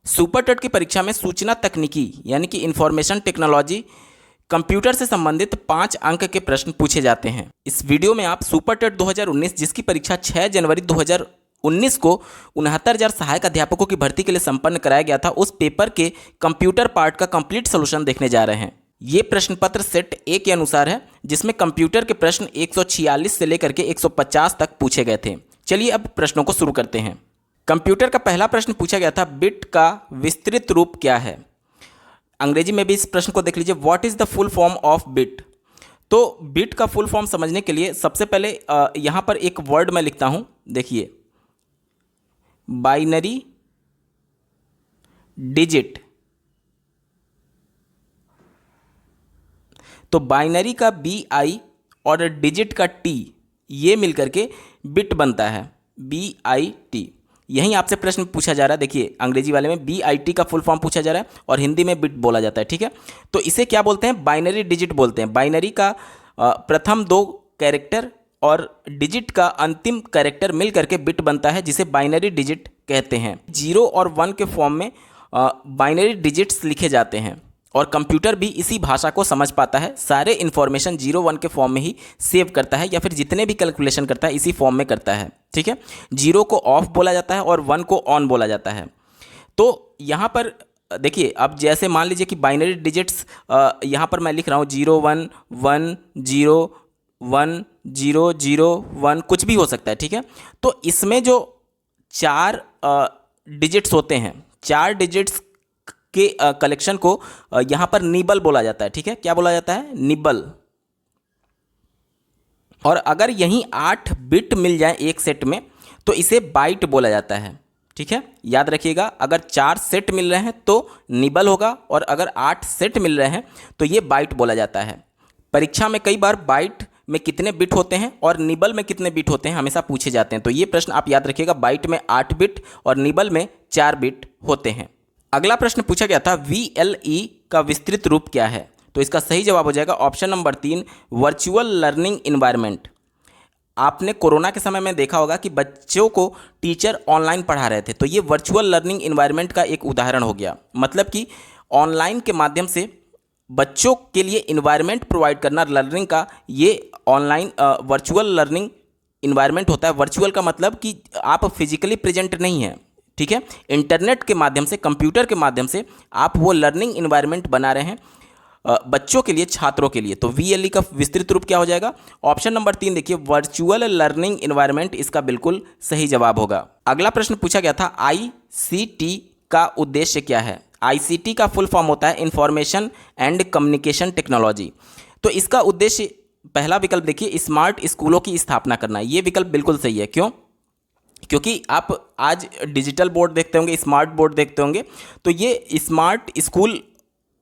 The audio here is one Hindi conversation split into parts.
सुपर टेट की परीक्षा में सूचना तकनीकी यानी कि इंफॉर्मेशन टेक्नोलॉजी कंप्यूटर से संबंधित 5 अंक के प्रश्न पूछे जाते हैं। इस वीडियो में आप सुपर टेट 2019 जिसकी परीक्षा 6 जनवरी 2019 को 69,000 सहायक अध्यापकों की भर्ती के लिए संपन्न कराया गया था, उस पेपर के कंप्यूटर पार्ट का कंप्लीट सोल्यूशन देखने जा रहे हैं। ये प्रश्न पत्र सेट ए के अनुसार है, जिसमें कंप्यूटर के प्रश्न 146 से लेकर के 150 तक पूछे गए थे। चलिए अब प्रश्नों को शुरू करते हैं। कंप्यूटर का पहला प्रश्न पूछा गया था, बिट का विस्तृत रूप क्या है। अंग्रेजी में भी इस प्रश्न को देख लीजिए, what is the full form of bit. तो बिट का फुल फॉर्म समझने के लिए सबसे पहले यहां पर एक वर्ड मैं लिखता हूं, देखिए, बाइनरी डिजिट। तो बाइनरी का BI और डिजिट का T, ये मिलकर के बिट बनता है, BIT। यहीं आपसे प्रश्न पूछा जा रहा है, देखिए अंग्रेजी वाले में BIT का फुल फॉर्म पूछा जा रहा है और हिंदी में बिट बोला जाता है, ठीक है। तो इसे क्या बोलते हैं, बाइनरी डिजिट बोलते हैं। बाइनरी का प्रथम 2 कैरेक्टर और डिजिट का अंतिम कैरेक्टर मिल करके बिट बनता है, जिसे बाइनरी डिजिट कहते हैं। 0 और 1 के फॉर्म में बाइनरी डिजिट्स लिखे जाते हैं और कंप्यूटर भी इसी भाषा को समझ पाता है। सारे इन्फॉर्मेशन 0-1 के फॉर्म में ही सेव करता है, या फिर जितने भी कैलकुलेशन करता है इसी फॉर्म में करता है, ठीक है। 0 को ऑफ बोला जाता है और 1 को ऑन बोला जाता है। तो यहाँ पर देखिए, अब जैसे मान लीजिए कि बाइनरी डिजिट्स यहाँ पर मैं लिख रहा हूँ 0 1 1 0 1 0 0 1, कुछ भी हो सकता है, ठीक है। तो इसमें जो 4 डिजिट्स होते हैं, 4 डिजिट्स के कलेक्शन को यहां पर निबल बोला जाता है, ठीक है। क्या बोला जाता है, निबल। और अगर यहीं 8 बिट मिल जाए एक सेट में तो इसे बाइट बोला जाता है, ठीक है। याद रखिएगा, अगर 4 सेट मिल रहे हैं तो निबल होगा और अगर 8 सेट मिल रहे हैं तो ये बाइट बोला जाता है। परीक्षा में कई बार बाइट में कितने बिट होते हैं और निबल में कितने बिट होते हैं हमेशा पूछे जाते हैं। तो ये प्रश्न आप याद रखिएगा, बाइट में 8 बिट और निबल में 4 बिट होते हैं। अगला प्रश्न पूछा गया था, VLE का विस्तृत रूप क्या है। तो इसका सही जवाब हो जाएगा option number 3, virtual learning environment. आपने कोरोना के समय में देखा होगा कि बच्चों को टीचर ऑनलाइन पढ़ा रहे थे, तो ये वर्चुअल लर्निंग इन्वायरमेंट का एक उदाहरण हो गया। मतलब कि ऑनलाइन के माध्यम से बच्चों के लिए इन्वायरमेंट प्रोवाइड करना लर्निंग का, ये ऑनलाइन वर्चुअल लर्निंग इन्वायरमेंट होता है। वर्चुअल का मतलब कि आप फिजिकली प्रेजेंट नहीं हैं, ठीक है। इंटरनेट के माध्यम से, कंप्यूटर के माध्यम से आप वो लर्निंग इन्वायरमेंट बना रहे हैं बच्चों के लिए, छात्रों के लिए। तो VLE का विस्तृत रूप क्या हो जाएगा, ऑप्शन नंबर 3 देखिए, वर्चुअल लर्निंग इन्वायरमेंट इसका बिल्कुल सही जवाब होगा। अगला प्रश्न पूछा गया था, ICT का उद्देश्य क्या है। ICT का फुल फॉर्म होता है इंफॉर्मेशन एंड कम्युनिकेशन टेक्नोलॉजी। तो इसका उद्देश्य, पहला विकल्प देखिए, स्मार्ट स्कूलों की स्थापना करना। ये विकल्प बिल्कुल सही है। क्यों, क्योंकि आप आज डिजिटल बोर्ड देखते होंगे, स्मार्ट बोर्ड देखते होंगे, तो ये स्मार्ट स्कूल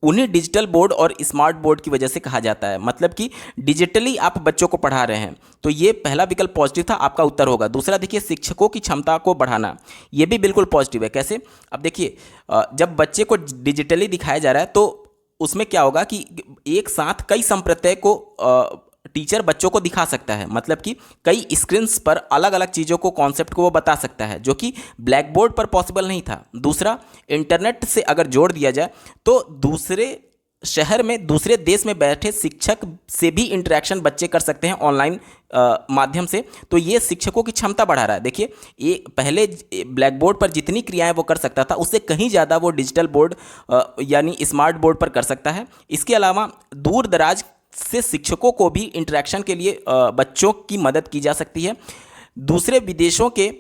उन्हीं डिजिटल बोर्ड और स्मार्ट बोर्ड की वजह से कहा जाता है। मतलब कि डिजिटली आप बच्चों को पढ़ा रहे हैं। तो ये पहला विकल्प पॉजिटिव था, आपका उत्तर होगा। दूसरा देखिए, शिक्षकों की क्षमता को बढ़ाना, ये भी बिल्कुल पॉजिटिव है। कैसे, अब देखिए, जब बच्चे को डिजिटली दिखाया जा रहा है तो उसमें क्या होगा कि एक साथ कई संप्रत्यय को टीचर बच्चों को दिखा सकता है। मतलब कि कई स्क्रीन्स पर अलग अलग चीज़ों को, कॉन्सेप्ट को वो बता सकता है, जो कि ब्लैक बोर्ड पर पॉसिबल नहीं था। दूसरा, इंटरनेट से अगर जोड़ दिया जाए तो दूसरे शहर में, दूसरे देश में बैठे शिक्षक से भी इंटरेक्शन बच्चे कर सकते हैं ऑनलाइन माध्यम से। तो ये शिक्षकों की क्षमता बढ़ा रहा है। देखिए, ये पहले ब्लैक बोर्ड पर जितनी क्रियाएं वो कर सकता था, उससे कहीं ज़्यादा वो डिजिटल बोर्ड यानी स्मार्ट बोर्ड पर कर सकता है। इसके अलावा दूर दराज से शिक्षकों को भी इंटरेक्शन के लिए बच्चों की मदद की जा सकती है। दूसरे विदेशों के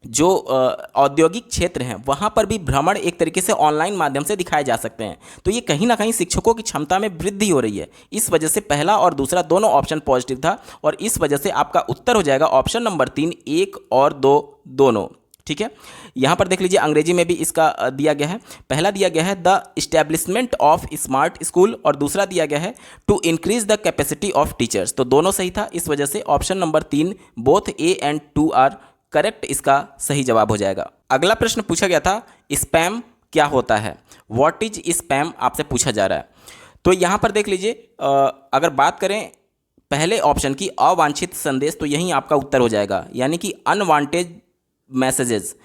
जो औद्योगिक क्षेत्र हैं वहाँ पर भी भ्रमण एक तरीके से ऑनलाइन माध्यम से दिखाए जा सकते हैं। तो ये कहीं ना कहीं शिक्षकों की क्षमता में वृद्धि हो रही है। इस वजह से पहला और दूसरा दोनों ऑप्शन पॉजिटिव था और इस वजह से आपका उत्तर हो जाएगा ऑप्शन नंबर 3, 1 और 2 दोनों, ठीक है। यहाँ पर देख लीजिए, अंग्रेजी में भी इसका दिया गया है। पहला दिया गया है the establishment of smart school और दूसरा दिया गया है to increase the capacity of teachers. तो दोनों सही था, इस वजह से option number 3 both A and 2 are correct, इसका सही जवाब हो जाएगा। अगला प्रश्न पूछा गया था, स्पैम क्या होता है। व्हाट इज स्पैम आपसे पूछा जा रहा है। तो यहाँ पर देख लीजिए, अगर बात करें पहले ऑप्शन की, अवांछित संदेश, तो यही आपका उत्तर हो जाएगा, यानी कि अनवांटेड मैसेजेस।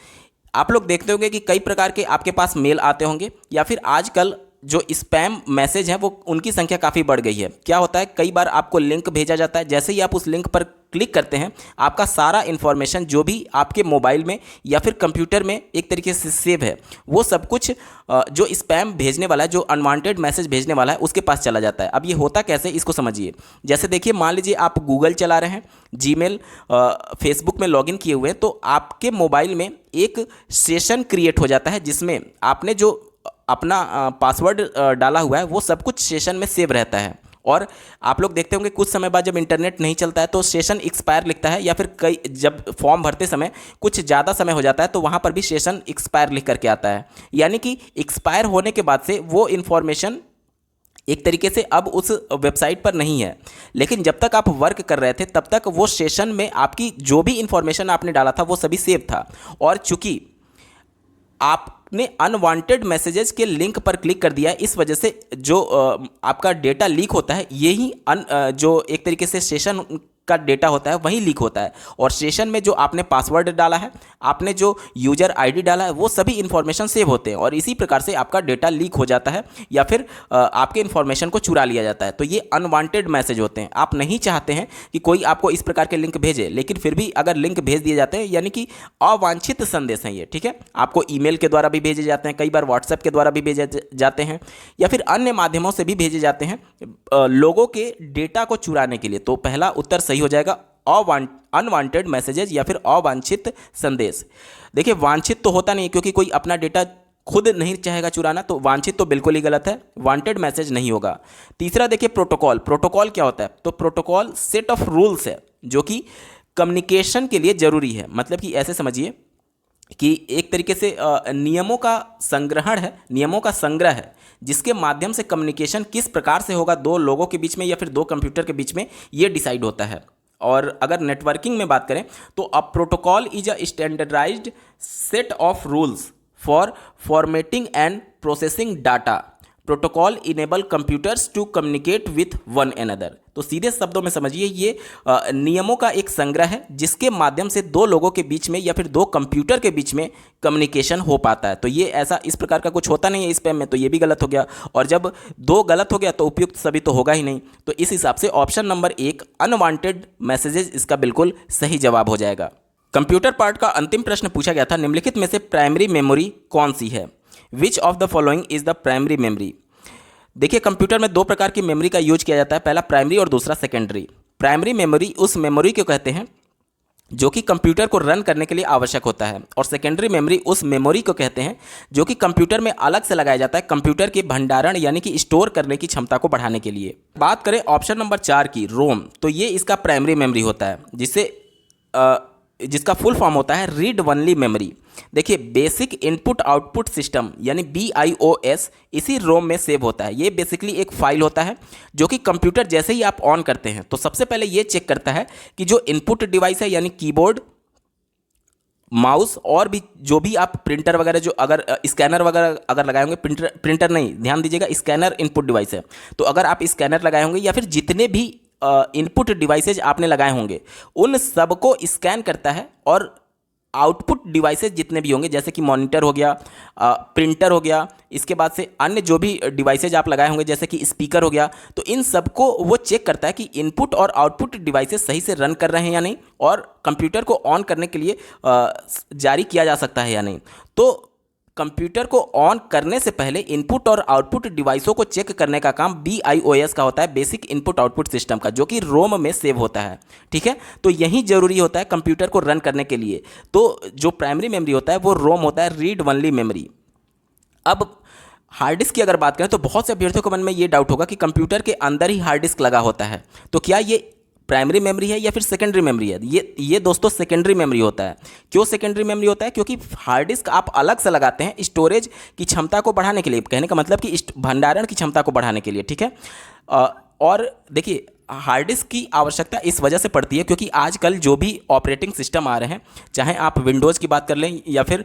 आप लोग देखते होंगे कि कई प्रकार के आपके पास मेल आते होंगे, या फिर आजकल जो स्पैम मैसेज हैं वो उनकी संख्या काफ़ी बढ़ गई है। क्या होता है, कई बार आपको लिंक भेजा जाता है, जैसे ही आप उस लिंक पर क्लिक करते हैं आपका सारा इन्फॉर्मेशन जो भी आपके मोबाइल में या फिर कंप्यूटर में एक तरीके से सेव है, वो सब कुछ जो स्पैम भेजने वाला है, जो अनवांटेड मैसेज भेजने वाला है, उसके पास चला जाता है। अब ये होता कैसे, इसको समझिए। जैसे देखिए, मान लीजिए आप गूगल चला रहे हैं, जीमेल, फेसबुक में लॉगिन किए हुए हैं, तो आपके मोबाइल में एक सेशन क्रिएट हो जाता है जिसमें आपने जो अपना पासवर्ड डाला हुआ है वो सब कुछ सेशन में सेव रहता है। और आप लोग देखते होंगे कुछ समय बाद जब इंटरनेट नहीं चलता है तो सेशन एक्सपायर लिखता है, या फिर कई जब फॉर्म भरते समय कुछ ज़्यादा समय हो जाता है तो वहाँ पर भी सेशन एक्सपायर लिख करके आता है। यानी कि एक्सपायर होने के बाद से वो इन्फॉर्मेशन एक तरीके से अब उस वेबसाइट पर नहीं है, लेकिन जब तक आप वर्क कर रहे थे तब तक वो सेशन में आपकी जो भी इन्फॉर्मेशन आपने डाला था वो सभी सेव था। और चूंकि आपने अनवांटेड मैसेजेस के लिंक पर क्लिक कर दिया है, इस वजह से जो आपका डेटा लीक होता है, यही जो एक तरीके से सेशन का डेटा होता है वही लीक होता है। और सेशन में जो आपने पासवर्ड डाला है, आपने जो यूजर आईडी डाला है, वो सभी इन्फॉर्मेशन सेव होते हैं और इसी प्रकार से आपका डेटा लीक हो जाता है या फिर आपके इन्फॉर्मेशन को चुरा लिया जाता है। तो ये अनवांटेड मैसेज होते हैं। आप नहीं चाहते हैं कि कोई आपको इस प्रकार के लिंक भेजे, लेकिन फिर भी अगर लिंक भेज दिए जाते हैं, यानी कि अवांछित संदेश हैं ये, ठीक है। आपको ईमेल के द्वारा भी भेजे जाते हैं, कई बार व्हाट्सएप के द्वारा भी भेजे जाते हैं, या फिर अन्य माध्यमों से भी भेजे जाते हैं लोगों के डेटा को चुराने के लिए। तो पहला उत्तर सही हो जाएगा अनवांटेड मैसेजेस या फिर अवांछित संदेश। देखिए, वांछित तो होता नहीं क्योंकि कोई अपना डेटा खुद नहीं चाहेगा चुराना, तो वांछित तो बिल्कुल ही गलत है, वांटेड मैसेज नहीं होगा। तीसरा देखिए, प्रोटोकॉल। प्रोटोकॉल क्या होता है, तो प्रोटोकॉल सेट ऑफ रूल्स है जो कि कम्युनिकेशन के लिए जरूरी है। मतलब कि ऐसे समझिए कि एक तरीके से नियमों का संग्रहण है, नियमों का संग्रह है, जिसके माध्यम से कम्युनिकेशन किस प्रकार से होगा दो लोगों के बीच में या फिर दो कंप्यूटर के बीच में, ये डिसाइड होता है। और अगर नेटवर्किंग में बात करें तो a protocol is a standardized set of rules for formatting and processing data. Protocol enable computers to communicate with one another. तो सीधे शब्दों में समझिए, ये नियमों का एक संग्रह है जिसके माध्यम से दो लोगों के बीच में या फिर दो कंप्यूटर के बीच में कम्युनिकेशन हो पाता है। तो ये ऐसा इस प्रकार का कुछ होता नहीं है स्पैम में, तो ये भी गलत हो गया। और जब दो गलत हो गया तो उपयुक्त सभी तो होगा ही नहीं। तो इस हिसाब से ऑप्शन नंबर 1 अनवांटेड मैसेजेस इसका बिल्कुल सही जवाब हो जाएगा। कंप्यूटर पार्ट का अंतिम प्रश्न पूछा गया था, निम्नलिखित में से प्राइमरी मेमोरी कौन सी है? Which of the following is the primary memory? देखिए, कंप्यूटर में दो प्रकार की मेमोरी का यूज किया जाता है, पहला प्राइमरी और दूसरा सेकेंडरी। प्राइमरी मेमोरी उस मेमोरी को कहते हैं जो कि कंप्यूटर को रन करने के लिए आवश्यक होता है, और सेकेंडरी मेमोरी उस मेमोरी को कहते हैं जो कि कंप्यूटर में अलग से लगाया जाता है कंप्यूटर के भंडारण यानी कि स्टोर करने की क्षमता को बढ़ाने के लिए। बात करें ऑप्शन नंबर 4 की, रोम, तो ये इसका प्राइमरी मेमोरी होता है, जिसका फुल फॉर्म होता है रीड ओनली मेमोरी। देखिए, बेसिक इनपुट आउटपुट सिस्टम यानी BIOS इसी रोम में सेव होता है। ये बेसिकली एक फाइल होता है जो कि कंप्यूटर जैसे ही आप ऑन करते हैं तो सबसे पहले ये चेक करता है कि जो इनपुट डिवाइस है यानी कीबोर्ड, माउस और भी जो भी आप प्रिंटर वगैरह, जो अगर स्कैनर वगैरह अगर लगाए होंगे, प्रिंटर नहीं, ध्यान दीजिएगा, स्कैनर इनपुट डिवाइस है। तो अगर आप स्कैनर लगाए होंगे या फिर जितने भी इनपुट डिवाइसेज आपने लगाए होंगे उन सबको स्कैन करता है, और आउटपुट डिवाइसेज जितने भी होंगे जैसे कि मॉनिटर हो गया, प्रिंटर हो गया, इसके बाद से अन्य जो भी डिवाइसेज आप लगाए होंगे जैसे कि स्पीकर हो गया, तो इन सबको वो चेक करता है कि इनपुट और आउटपुट डिवाइसेज सही से रन कर रहे हैं या नहीं, और कंप्यूटर को ऑन करने के लिए जारी किया जा सकता है या नहीं। तो कंप्यूटर को ऑन करने से पहले इनपुट और आउटपुट डिवाइसों को चेक करने का काम BIOS का होता है, बेसिक इनपुट आउटपुट सिस्टम का, जो कि रोम में सेव होता है। ठीक है, तो यही जरूरी होता है कंप्यूटर को रन करने के लिए। तो जो प्राइमरी मेमोरी होता है वो रोम होता है, रीड ओनली मेमोरी। अब हार्ड डिस्क की अगर बात करें तो बहुत से अभ्यर्थियों के मन में ये डाउट होगा कि कंप्यूटर के अंदर ही हार्ड डिस्क लगा होता है, तो क्या ये प्राइमरी मेमोरी है या फिर सेकेंडरी मेमोरी है? ये दोस्तों सेकेंडरी मेमोरी होता है। क्यों सेकेंडरी मेमोरी होता है? क्योंकि हार्ड डिस्क आप अलग से लगाते हैं स्टोरेज की क्षमता को बढ़ाने के लिए, कहने का मतलब कि भंडारण की क्षमता को बढ़ाने के लिए। ठीक है, और देखिए, हार्ड डिस्क की आवश्यकता इस वजह से पड़ती है क्योंकि आजकल जो भी ऑपरेटिंग सिस्टम आ रहे हैं, चाहे आप विंडोज़ की बात कर लें या फिर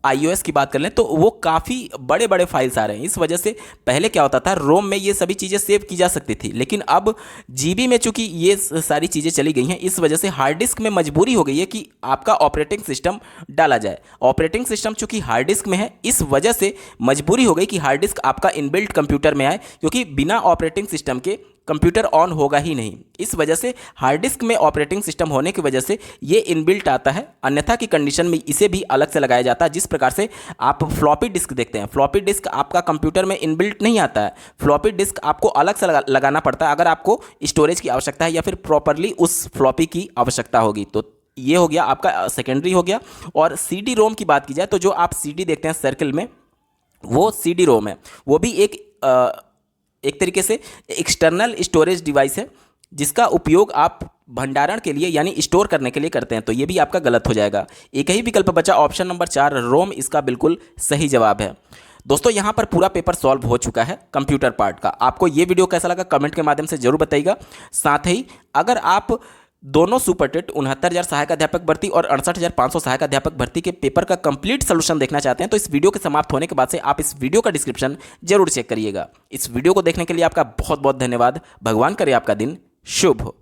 iOS की बात कर लें तो वो काफ़ी बड़े बड़े फाइल्स आ रहे हैं। इस वजह से पहले क्या होता था, रोम में ये सभी चीज़ें सेव की जा सकती थी, लेकिन अब जीबी में चूंकि ये सारी चीज़ें चली गई हैं, इस वजह से हार्ड डिस्क में मजबूरी हो गई है कि आपका ऑपरेटिंग सिस्टम डाला जाए। ऑपरेटिंग सिस्टम चूंकि हार्ड डिस्क में है, इस वजह से मजबूरी हो गई कि हार्ड डिस्क आपका इनबिल्ट कंप्यूटर में आए, क्योंकि बिना ऑपरेटिंग सिस्टम के कंप्यूटर ऑन होगा ही नहीं। इस वजह से हार्ड डिस्क में ऑपरेटिंग सिस्टम होने की वजह से ये इनबिल्ट आता है, अन्यथा की कंडीशन में इसे भी अलग से लगाया जाता है। जिस प्रकार से आप फ्लॉपी डिस्क देखते हैं, फ्लॉपी डिस्क आपका कंप्यूटर में इनबिल्ट नहीं आता है, फ्लॉपी डिस्क आपको अलग से लगाना पड़ता है अगर आपको स्टोरेज की आवश्यकता है या फिर प्रॉपरली उस फ्लॉपी की आवश्यकता होगी। तो ये हो गया आपका सेकेंडरी हो गया। और CD रोम की बात की जाए तो जो आप CD देखते हैं सर्किल में, वो CD रोम है। वो भी एक तरीके से एक्सटर्नल स्टोरेज डिवाइस है, जिसका उपयोग आप भंडारण के लिए यानी स्टोर करने के लिए करते हैं। तो ये भी आपका गलत हो जाएगा। एक ही विकल्प बचा, ऑप्शन नंबर 4 रोम, इसका बिल्कुल सही जवाब है। दोस्तों यहाँ पर पूरा पेपर सॉल्व हो चुका है कंप्यूटर पार्ट का। आपको ये वीडियो कैसा लगा कमेंट के माध्यम से जरूर बताइएगा। साथ ही अगर आप दोनों सुपर टेट 69,000 सहायक अध्यापक भर्ती और 68,500 सहायक अध्यापक भर्ती के पेपर का कंप्लीट सोल्यूशन देखना चाहते हैं तो इस वीडियो के समाप्त होने के बाद से आप इस वीडियो का डिस्क्रिप्शन जरूर चेक करिएगा। इस वीडियो को देखने के लिए आपका बहुत बहुत धन्यवाद। भगवान करे आपका दिन शुभ हो।